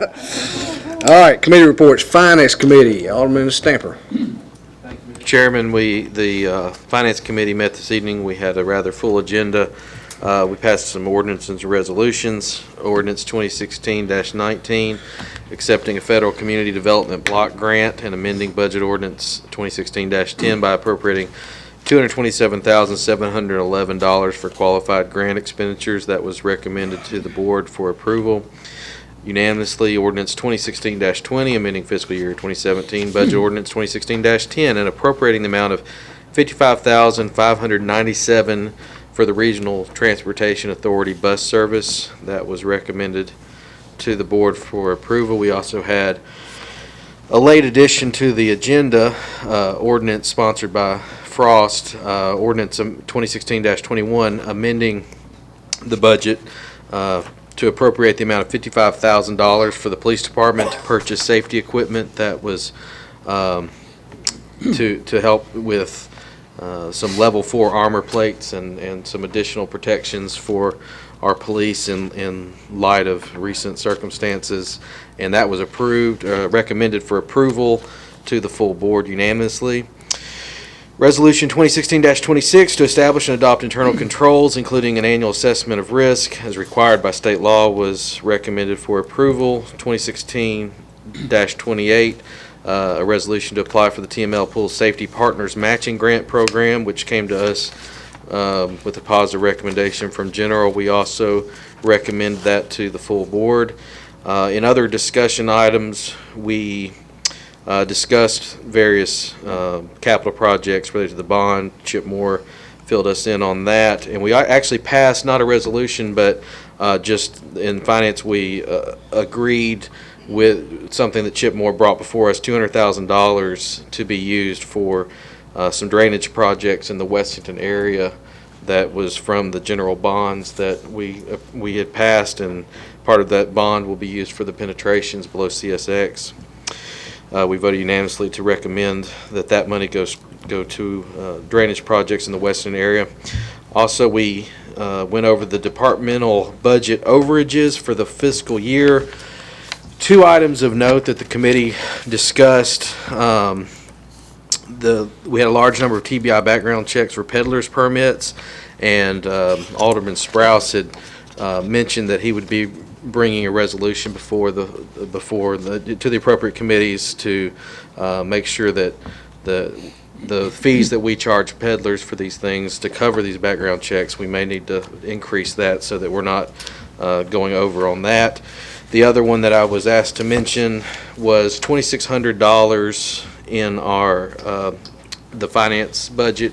All right, committee reports. Finance Committee, Alderman Stamper. Chairman, the Finance Committee met this evening. We had a rather full agenda. We passed some ordinances and resolutions. Ordinance 2016-19, accepting a federal community development block grant and amending budget ordinance 2016-10 by appropriating $227,711 for qualified grant expenditures. That was recommended to the board for approval unanimously. Ordinance 2016-20, amending fiscal year 2017 budget ordinance 2016-10 and appropriating the amount of $55,597 for the Regional Transportation Authority bus service. That was recommended to the board for approval. We also had a late addition to the agenda, ordinance sponsored by Frost, ordinance 2016-21, amending the budget to appropriate the amount of $55,000 for the police department to purchase safety equipment. That was to help with some level 4 armor plates and some additional protections for our police in light of recent circumstances. And that was approved, recommended for approval to the full board unanimously. Resolution 2016-26 to establish and adopt internal controls, including an annual assessment of risk as required by state law, was recommended for approval. 2016-28, a resolution to apply for the TML Pool Safety Partners Matching Grant Program, which came to us with a positive recommendation from General. We also recommend that to the full board. In other discussion items, we discussed various capital projects related to the bond. Chip Moore filled us in on that, and we actually passed not a resolution, but just in finance we agreed with something that Chip Moore brought before us, $200,000 to be used for some drainage projects in the Westington area. That was from the general bonds that we had passed, and part of that bond will be used for the penetrations below CSX. We voted unanimously to recommend that money go to drainage projects in the western area. Also, we went over the departmental budget overages for the fiscal year. Two items of note that the committee discussed. We had a large number of TBI background checks for peddlers permits, and Alderman Sprouse had mentioned that he would be bringing a resolution to the appropriate committees to make sure that the fees that we charge peddlers for these things to cover these background checks, we may need to increase that so that we're not going over on that. The other one that I was asked to mention was $2,600 in our the finance budget.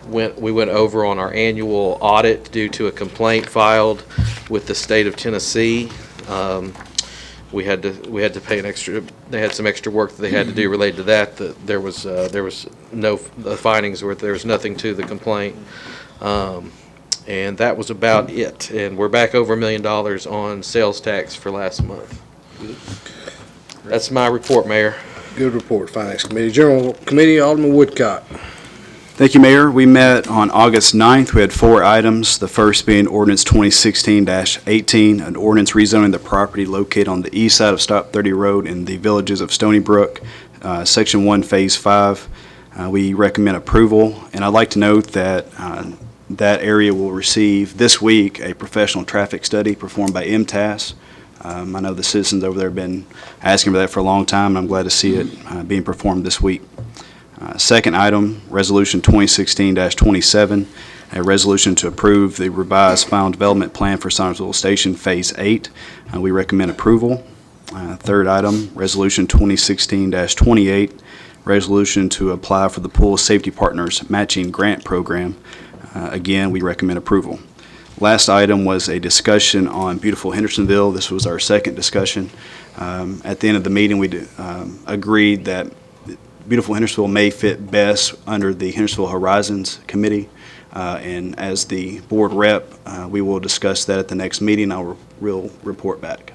We went over on our annual audit due to a complaint filed with the state of Tennessee. We had to pay an extra. They had some extra work that they had to do related to that. There was no findings where there was nothing to the complaint, and that was about it. And we're back over $1 million on sales tax for last month. That's my report, Mayor. Good report, Finance Committee. General Committee, Alderman Woodcock. Thank you, Mayor. We met on August 9th. We had 4 items, the first being Ordinance 2016-18, an ordinance rezoning the property located on the east side of Stop 30 Road in the villages of Stony Brook, Section 1, Phase 5. We recommend approval, and I'd like to note that that area will receive this week a professional traffic study performed by MTAS. I know the citizens over there have been asking for that for a long time, and I'm glad to see it being performed this week. Second item, Resolution 2016-27, a resolution to approve the revised final development plan for Somersville Station Phase 8. We recommend approval. Third item, Resolution 2016-28, resolution to apply for the Pool Safety Partners Matching Grant Program. Again, we recommend approval. Last item was a discussion on beautiful Hendersonville. This was our second discussion. At the end of the meeting, we agreed that beautiful Hendersonville may fit best under the Hendersonville Horizons Committee, and as the board rep, we will discuss that at the next meeting. I'll report back.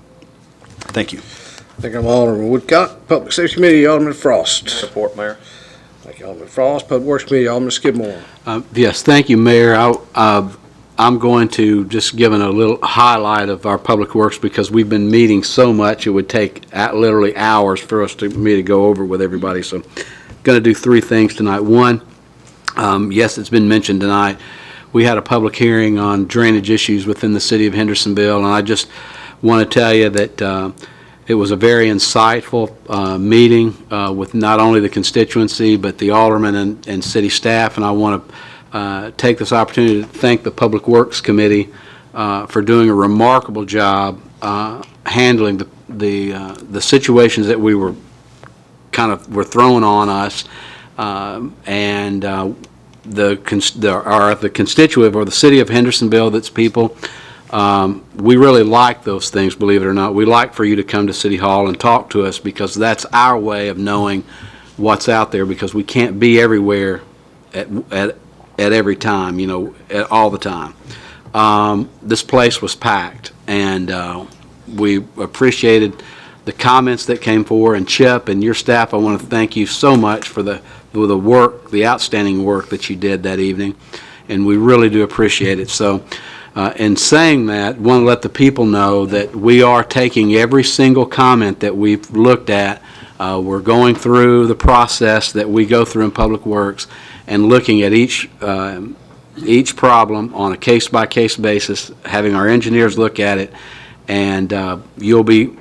Thank you. Thank you, Alderman Woodcock. Public Safety Committee, Alderman Frost. Support, Mayor. Thank you, Alderman Frost. Public Works Committee, Alderman Skidmore. Yes, thank you, Mayor. I'm going to just give a little highlight of our Public Works because we've been meeting so much, it would take literally hours for me to go over with everybody. So going to do three things tonight. One, yes, it's been mentioned tonight, we had a public hearing on drainage issues within the city of Hendersonville, and I just want to tell you that it was a very insightful meeting with not only the constituency but the alderman and city staff, and I want to take this opportunity to thank the Public Works Committee for doing a remarkable job handling the situations that we were thrown on us, and the constituent or the city of Hendersonville, that's people. We really like those things, believe it or not. We like for you to come to City Hall and talk to us because that's our way of knowing what's out there, because we can't be everywhere at every time, all the time. This place was packed, and we appreciated the comments that came forward. And Chip and your staff, I want to thank you so much for the work, the outstanding work that you did that evening, and we really do appreciate it. So in saying that, I want to let the people know that we are taking every single comment that we've looked at. We're going through the process that we go through in Public Works and looking at each problem on a case-by-case basis, having our engineers look at it, and you'll be,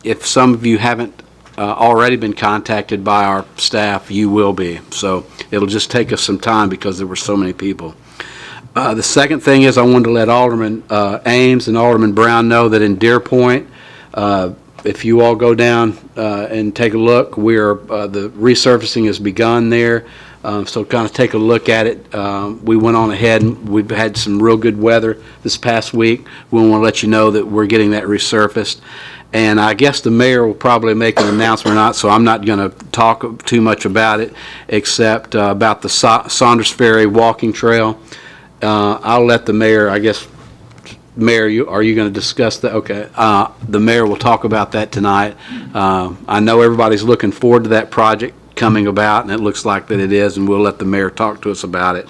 if some of you haven't already been contacted by our staff, you will be. So it'll just take us some time because there were so many people. The second thing is I wanted to let Alderman Ames and Alderman Brown know that in Deer Point, if you all go down and take a look, the resurfacing has begun there. So kind of take a look at it. We went on ahead and we've had some real good weather this past week. We want to let you know that we're getting that resurfaced. And I guess the mayor will probably make an announcement or not, so I'm not going to talk too much about it except about the Saunders Ferry walking trail. I'll let the mayor, I guess, Mayor, are you going to discuss that? Okay. The mayor will talk about that tonight. I know everybody's looking forward to that project coming about, and it looks like that it is, and we'll let the mayor talk to us about it.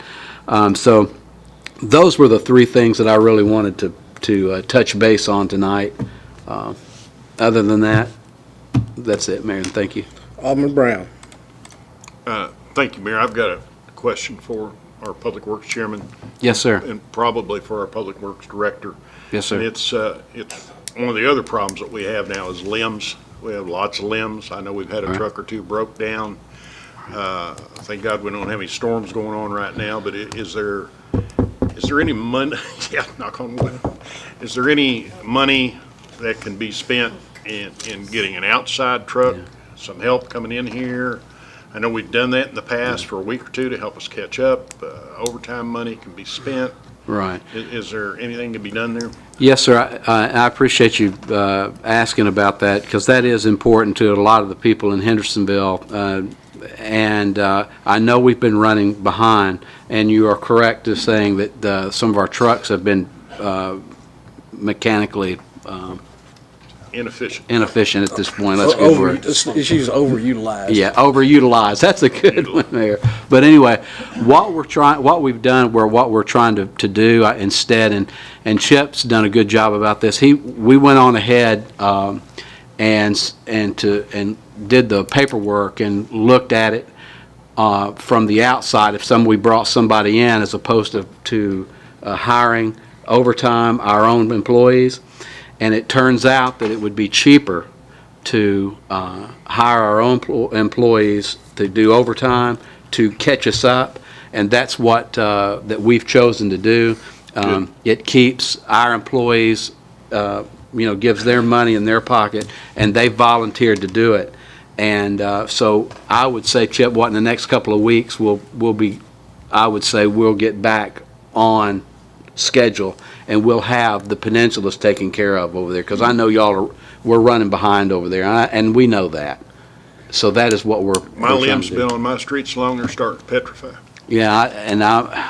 So those were the three things that I really wanted to touch base on tonight. Other than that, that's it, Mayor, and thank you. Alderman Brown. Thank you, Mayor. I've got a question for our Public Works Chairman. Yes, sir. And probably for our Public Works Director. Yes, sir. And it's one of the other problems that we have now is limbs. We have lots of limbs. I know we've had a truck or two broke down. Thank God we don't have any storms going on right now, but is there any money, yeah, knock on wood, is there any money that can be spent in getting an outside truck, some help coming in here? I know we've done that in the past for a week or two to help us catch up. Overtime money can be spent. Right. Is there anything to be done there? Yes, sir. I appreciate you asking about that, because that is important to a lot of the people in Hendersonville. And I know we've been running behind, and you are correct in saying that some of our trucks have been mechanically inefficient at this point. That's a good word. Let's use overutilized. Yeah, overutilized. That's a good one there. But anyway, what we're trying to do instead, and Chip's done a good job about this. We went on ahead and did the paperwork and looked at it from the outside. If we brought somebody in, as opposed to hiring overtime our own employees. And it turns out that it would be cheaper to hire our own employees to do overtime to catch us up, and that's what that we've chosen to do. It keeps our employees, gives their money in their pocket, and they volunteered to do it. And so I would say, Chip, in the next couple of weeks we'll get back on schedule, and we'll have the peninsulas taken care of over there, because I know we're running behind over there, and we know that. So that is what my limbs been on my streets long, they're starting to petrify. Yeah,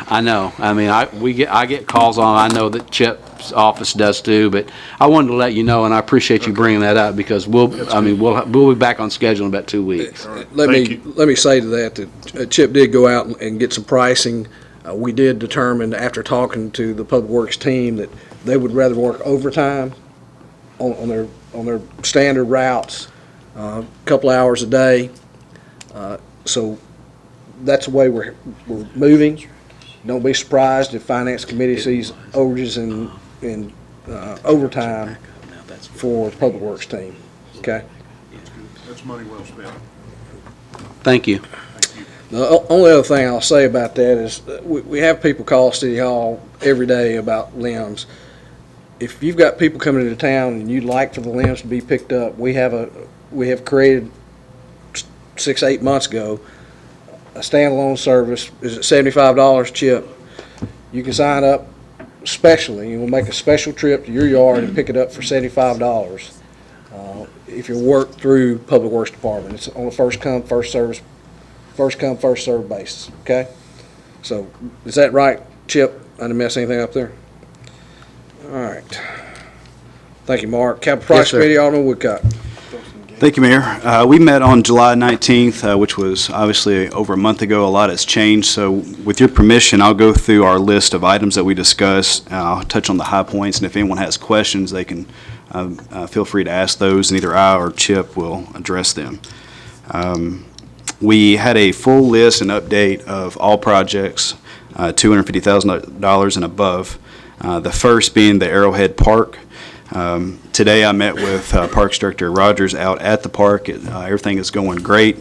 I know. I mean, I get calls on. I know that Chip's office does too. But I wanted to let you know, and I appreciate you bringing that up, because we'll be back on schedule in about 2 weeks. Let me say to that Chip did go out and get some pricing We did determine after talking to the Public Works team that they would rather work overtime on their standard routes, a couple hours a day. So that's the way we're moving. Don't be surprised if Finance Committee sees overages in overtime for the Public Works team, okay? That's money well spent. Thank you. The only other thing I'll say about that is we have people call City Hall every day about limbs. If you've got people coming into town and you'd like for the limbs to be picked up, we have created 6-8 months ago a standalone service. Is it $75, Chip? You can sign up specially, and we'll make a special trip to your yard and pick it up for $75 if you work through Public Works Department. It's on a first come, first served basis, okay? So, is that right, Chip? I didn't mess anything up there? All right. Thank you, Mark. Capital Projects sir. Committee, Alderman Woodcock. Thank you, Mayor. We met on July 19th, which was obviously over a month ago. A lot has changed, so with your permission, I'll go through our list of items that we discussed. I'll touch on the high points, and if anyone has questions, they can feel free to ask those, and either I or Chip will address them. We had a full list and update of all projects, $250,000 and above. The first being the Arrowhead Park. Today I met with Parks Director Rogers out at the park. Everything is going great.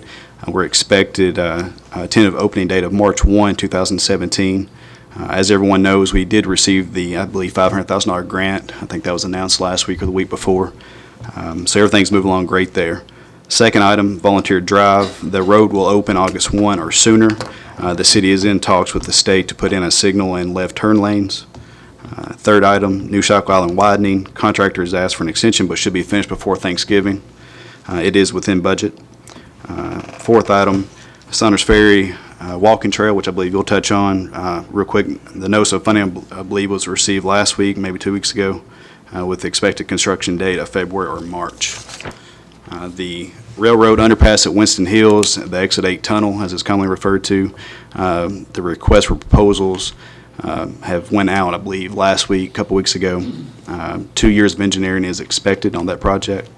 We're expected a tentative opening date of March 1, 2017. As everyone knows, we did receive the, I believe, $500,000 grant. I think that was announced last week or the week before. So everything's moving along great there. Second item, Volunteer Drive. The road will open August 1 or sooner. The city is in talks with the state to put in a signal and left turn lanes. Third item, New Shackle Island widening. Contractor has asked for an extension but should be finished before Thanksgiving. It is within budget. Fourth item, Saunders Ferry walking trail, which I believe you'll touch on. Real quick, the notice of funding, I believe, was received last week, maybe 2 weeks ago, with the expected construction date of February or March. The railroad underpass at Winston Hills, the Exit 8 tunnel, as it's commonly referred to, the request for proposals have went out, I believe, last week, a couple weeks ago. 2 years of engineering is expected on that project.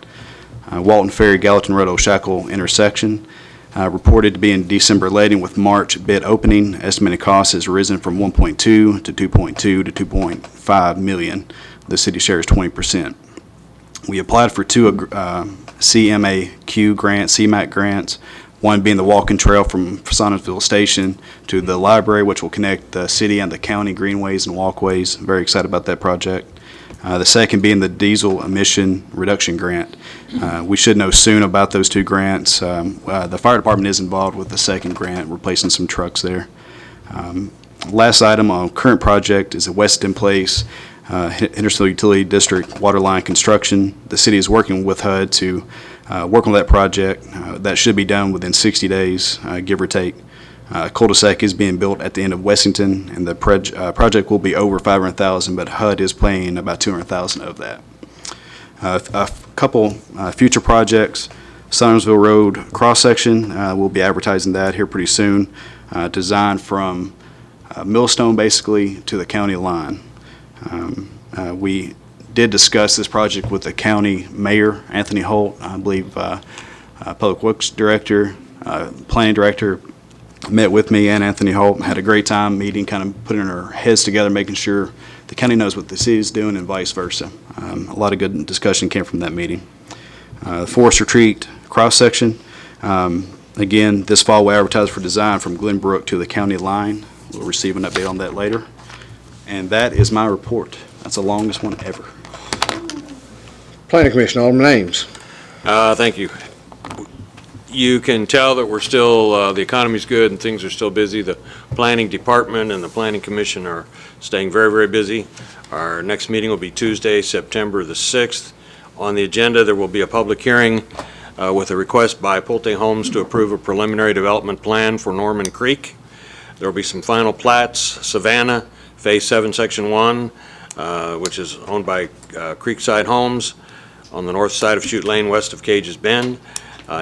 Walton Ferry, Gallatin Road, O'Shackle intersection, reported to be in December letting with March bid opening. Estimated cost has risen from 1.2 to 2.2 to 2.5 million. The city shares 20%. We applied for two CMAQ grants, CMAQ grants, one being the walking trail from Sonnetsville Station to the library, which will connect the city and the county greenways and walkways. Very excited about that project. The second being the diesel emission reduction grant. We should know soon about those two grants. The fire department is involved with the second grant, replacing some trucks there. Last item on current project is the Weston Place Hendersonville Utility District water line construction. The city is working with HUD to work on that project. That should be done within 60 days, give or take. Cul-de-sac is being built at the end of Wessington, and the project will be over $500,000, but HUD is paying about $200,000 of that. A couple future projects. Sonnetsville Road cross-section, we'll be advertising that here pretty soon. Designed from Millstone, basically, to the county line. We did discuss this project with the county mayor, Anthony Holt, I believe Public Works Director, Planning Director, met with me and Anthony Holt, had a great time meeting, kind of putting our heads together, making sure the county knows what the city is doing and vice versa. A lot of good discussion came from that meeting. Forest Retreat cross-section. Again, this fall we advertise for design from Glenbrook to the county line. We'll receive an update on that later. And that is my report. That's the longest one ever. Planning Commission, Alderman Ames. Thank you. You can tell that we're still, the economy's good and things are still busy. The Planning Department and the Planning Commission are staying very, very busy. Our next meeting will be Tuesday, September the 6th. On the agenda, there will be a public hearing with a request by Pulte Homes to approve a preliminary development plan for Norman Creek. There will be some final plats. Savannah, Phase 7, Section 1, which is owned by Creekside Homes on the north side of Chute Lane, west of Cage's Bend.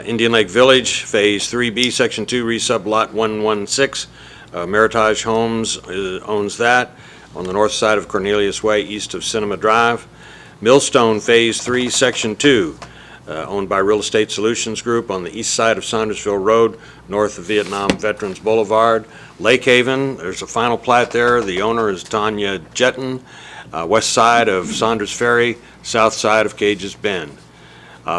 Indian Lake Village, Phase 3B, Section 2, Resub Lot 116, Meritage Homes owns that on the north side of Cornelius Way, east of Cinema Drive. Millstone Phase 3, Section 2, owned by Real Estate Solutions Group on the east side of Saundersville Road, north of Vietnam Veterans Boulevard. Lake Haven, there's a final plat there. The owner is Tanya Jetton, west side of Saunders Ferry, south side of Cages Bend.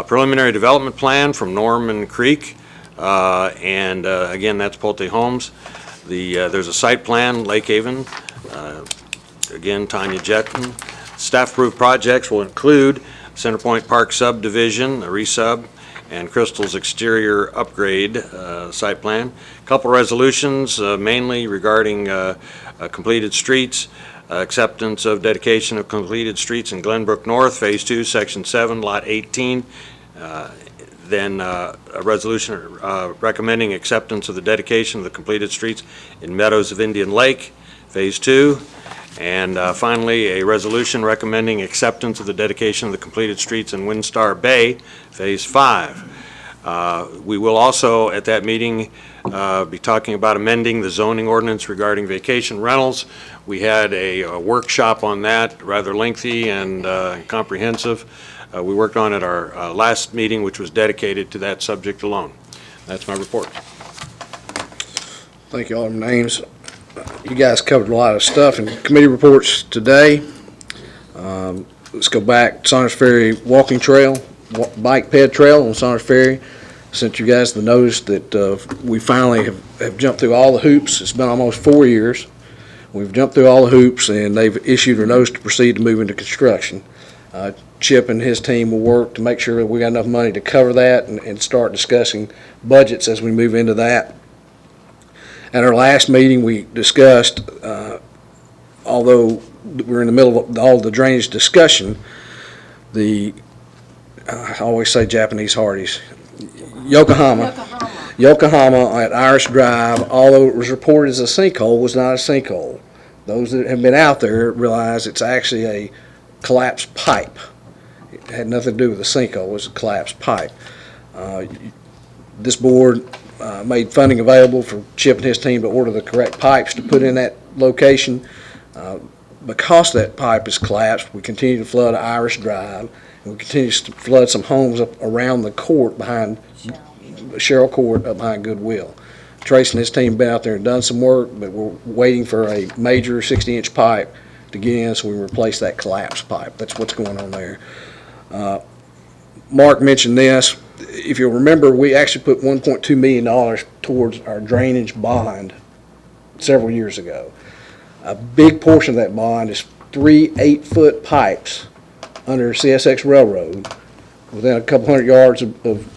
Preliminary development plan from Norman Creek, and again, that's Pulte Homes. There's a site plan, Lake Haven, again, Tanya Jetton. Staff-approved projects will include Centerpoint Park subdivision, a resub, and Crystal's exterior upgrade site plan. A couple resolutions, mainly regarding completed streets, acceptance of dedication of completed streets in Glenbrook North, Phase 2, Section 7, Lot 18. Then a resolution recommending acceptance of the dedication of the completed streets in Meadows of Indian Lake, Phase 2. And finally, a resolution recommending acceptance of the dedication of the completed streets in Windstar Bay, Phase 5. We will also, at that meeting, be talking about amending the zoning ordinance regarding vacation rentals. We had a workshop on that, rather lengthy and comprehensive. We worked on it at our last meeting, which was dedicated to that subject alone. That's my report. Thank you, Alderman Ames. You guys covered a lot of stuff in committee reports today. Let's go back. Saunders Ferry walking trail, bike ped trail on Saunders Ferry. Sent you guys the notice that we finally have jumped through all the hoops. It's been almost 4 years. We've jumped through all the hoops, and they've issued a notice to proceed to move into construction. Chip and his team will work to make sure that we got enough money to cover that and start discussing budgets as we move into that. At our last meeting, we discussed, although we're in the middle of all the drainage discussion, I always say Japanese Hardee's, Yokohama at Irish Drive, although it was reported as a sinkhole, was not a sinkhole. Those that have been out there realize it's actually a collapsed pipe. It had nothing to do with a sinkhole, it was a collapsed pipe. This board made funding available for Chip and his team to order the correct pipes to put in that location. Because that pipe is collapsed, we continue to flood Irish Drive, and we continue to flood some homes up around the court behind Sherrill Court up behind Goodwill. Trace and his team have been out there and done some work, but we're waiting for a major 60-inch pipe to get in so we can replace that collapsed pipe. That's what's going on there. Mark mentioned this. If you'll remember, we actually put $1.2 million towards our drainage bond several years ago. A big portion of that bond is 3 8-foot pipes under CSX Railroad within a couple hundred yards of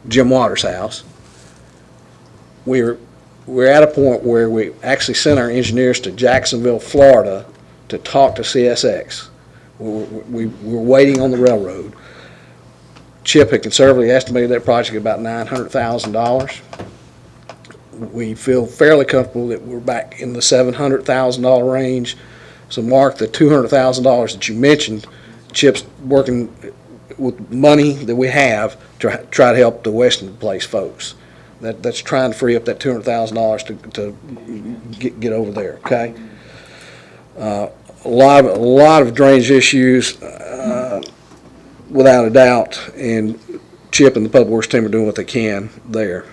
Jim Waters' house. We're at a point where we actually sent our engineers to Jacksonville, Florida to talk to CSX. We're waiting on the railroad. Chip had conservatively estimated that project at about $900,000. We feel fairly comfortable that we're back in the $700,000 range. So Mark, the $200,000 that you mentioned, Chip's working with money that we have to try to help the Weston Place folks. That's trying to free up that $200,000 to get over there, okay? A lot of drainage issues, without a doubt, and Chip and the Public Works team are doing what they can there.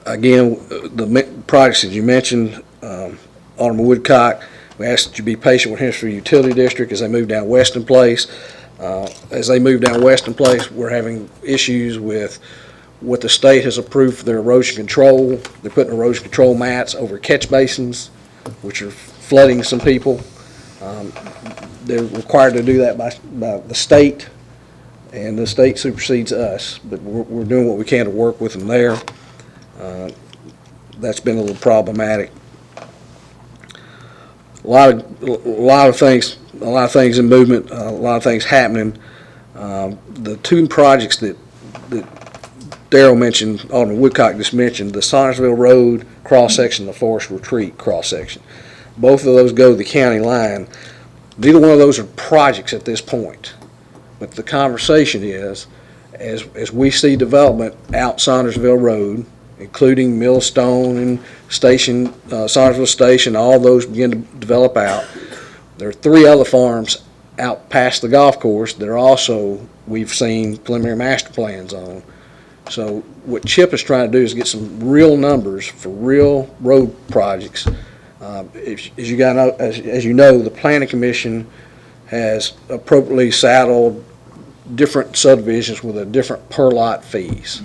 Again, the projects that you mentioned, Alderman Woodcock, we ask that you be patient with Hempstead Utility District as they move down Weston Place. As they move down Weston Place, we're having issues with what the state has approved for their erosion control. They're putting erosion control mats over catch basins, which are flooding some people. They're required to do that by the state, and the state supersedes us, but we're doing what we can to work with them there. That's been a little problematic. A lot of things in movement, a lot of things happening. The two projects that Darrell mentioned, Alderman Woodcock just mentioned, the Saundersville Road cross-section, the Forest Retreat cross-section. Both of those go to the county line. Neither one of those are projects at this point. But the conversation is, as we see development out Saundersville Road, including Millstone and Sonersville Station, all those begin to develop out. There are 3 other farms out past the golf course that are also, we've seen preliminary master plans on. So what Chip is trying to do is get some real numbers for real road projects. As you know, the Planning Commission has appropriately saddled different subdivisions with a different per lot fees.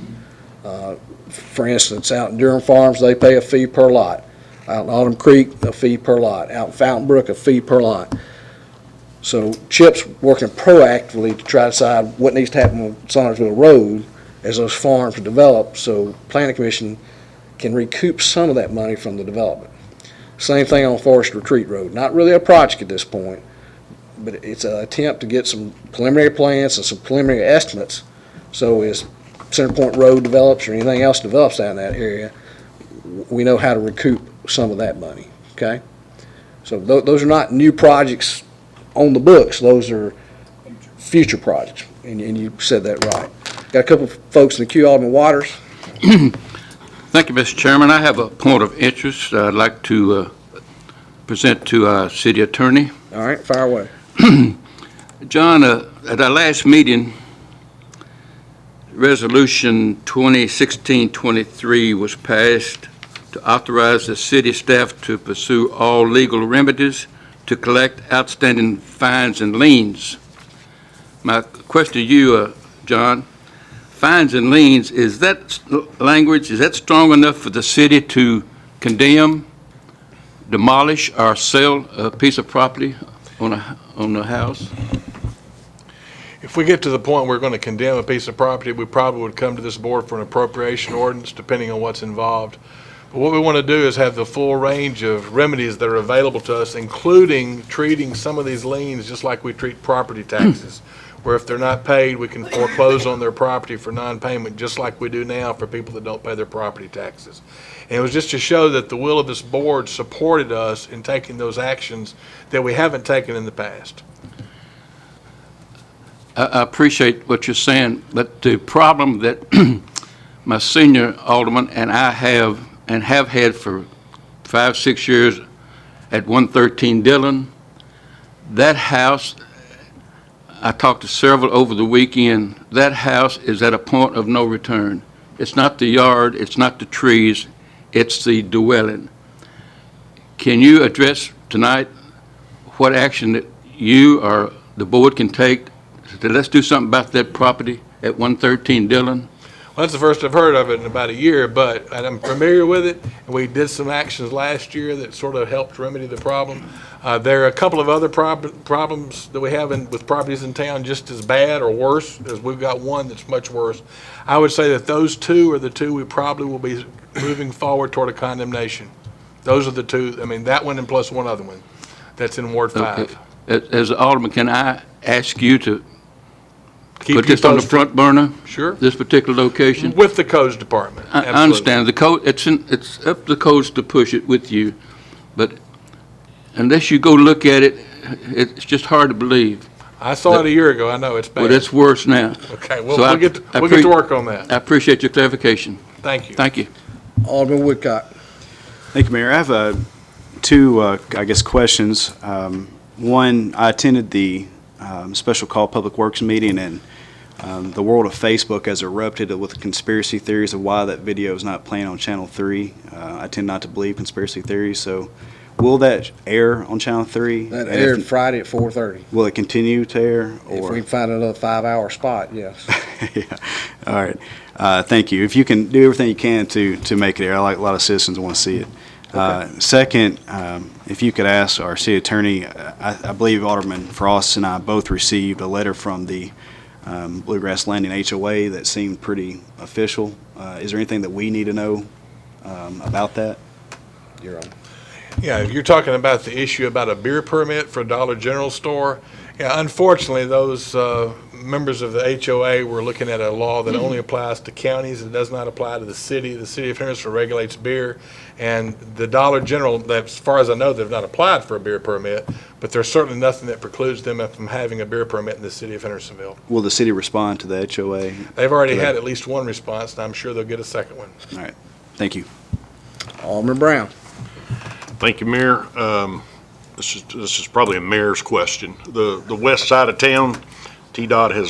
For instance, out in Durham Farms, they pay a fee per lot. Out in Autumn Creek, a fee per lot. Out in Fountain Brook, a fee per lot. So Chip's working proactively to try to decide what needs to happen on Sonersville Road as those farms develop, so Planning Commission can recoup some of that money from the development. Same thing on Forest Retreat Road. Not really a project at this point, but it's an attempt to get some preliminary plans and some preliminary estimates. So as Center Point Road develops or anything else develops down in that area, we know how to recoup some of that money, okay? So those are not new projects on the books. Those are future projects, and you said that right. Got a couple of folks in the queue. Alderman Waters. Thank you, Mr. Chairman. I have a point of interest I'd like to present to our city attorney. All right, fire away. John, at our last meeting, Resolution 2016-23 was passed to authorize the city staff to pursue all legal remedies to collect outstanding fines and liens. My question to you, John, fines and liens, is that language, is that strong enough for the city to condemn, demolish, or sell a piece of property on a house? If we get to the point we're going to condemn a piece of property, we probably would come to this board for an appropriation ordinance, depending on what's involved. But what we want to do is have the full range of remedies that are available to us, including treating some of these liens just like we treat property taxes, where if they're not paid, we can foreclose on their property for non-payment, just like we do now for people that don't pay their property taxes. And it was just to show that the will of this board supported us in taking those actions that we haven't taken in the past. I appreciate what you're saying, but the problem that my senior alderman and I have had for 5-6 years at 113 Dillon, that house, I talked to several over the weekend, that house is at a point of no return. It's not the yard, it's not the trees, it's the dwelling. Can you address tonight what action that you or the board can take to let's do something about that property at 113 Dillon? Well, that's the first I've heard of it in about a year, but I'm familiar with it, and we did some actions last year that sort of helped remedy the problem. There are a couple of other problems that we have with properties in town just as bad or worse, as we've got one that's much worse. I would say that those two are the two we probably will be moving forward toward a condemnation. Those are the two, I mean, that one and plus one other one that's in Ward 5. Okay. As Alderman, can I ask you to Keep put you this on the posted. front burner? Sure. This particular location? With the codes department. I Absolutely. understand. The code, it's up to the codes to push it with you, but unless you go look at it, it's just hard to believe. I saw it a year ago. I know it's bad. Well, it's worse now. Okay, well, So we'll get to work on that. I appreciate your clarification. Thank you. Thank you. Alderman Woodcock. Thank you, Mayor. I have two, I guess, questions. One, I attended the special call Public Works meeting, and the world of Facebook has erupted with conspiracy theories of why that video is not playing on Channel 3. I tend not to believe conspiracy theories, so will that air on Channel 3? That And aired if- Friday at 4:30. Will it continue to air? If Or we can find another 5-hour spot, yes. Yeah. All right. Thank you. If you can do everything you can to make it air, I like a lot of citizens want to see it. Second, if you could ask our city attorney, I believe Alderman Frost and I both received a letter from the Bluegrass Landing HOA that seemed pretty official. Is there anything that we need to know about that? You're on. Yeah, you're talking about the issue about a beer permit for a Dollar General store. Yeah, unfortunately, those members of the HOA were looking at a law that only applies to counties. It does not apply to the city. The city of Hendersonville regulates beer, and the Dollar General, as far as I know, they've not applied for a beer permit, but there's certainly nothing that precludes them from having a beer permit in the city of Hendersonville. Will the city respond to the HOA? They've already had at least one response, and I'm sure they'll get a second one. All right. Thank you. Alderman Brown. Thank you, Mayor. This is probably a mayor's question. The west side of town, TDOT has